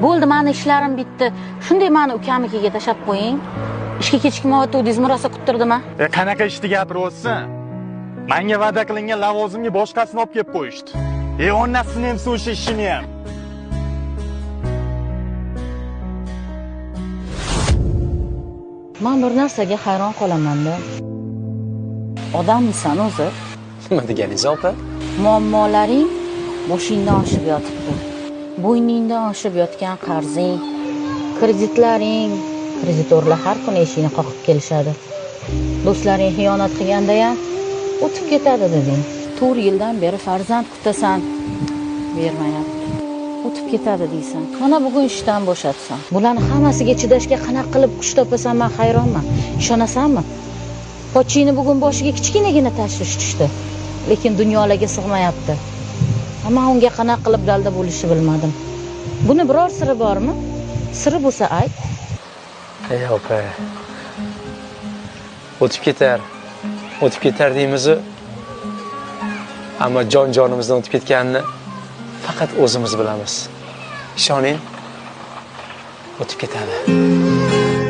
Bo'ldi, meni ishlarim bitdi. Shunday meni ukamnikiga tashab qo'ying. Ishga kechikmayotdingizmi, rosa kuttirdimi? Qanaqa ishni gapiryapsan? Menga va'da qilingan lavozimga boshqasini olib kelib qo'yishdi. Onasini ham o'sha ishini ham. Men bir narsaga hayron qolaman-da. Odammisan o'zi? Nima deganingiz, opa? Muammolaring boshingdan oshib yotibdi. Bo'yningdan oshib yotgan qarzing, kreditlaring, kreditorlar har kuni eshikni qoqib kelishadi. Do'stlaring xiyonat qilganda ham o'tib ketadi deding. 4 yildan beri farzand kutasan, bermayapti. O'tib ketadi deysan. Mana bugun ishdan bo'shatsan. Bularni hammasiga chidashga qanaqa qilib kuch topasan, men hayronman. Ishonasanmi? Pochini bugun boshiga kichkinagina tashvish tushdi, lekin dunyolarga sig'mayapti. Ammo unga qanaqa qilib dalda bo'lishni bilmadim. Buni biror siri bormi? Siri bo'lsa ayt. Ey opa. O'tib ketar deymiz. Ammo jonimizdan o'tib ketganini faqat o'zimiz bilamiz. Ishoning, o'tib ketadi.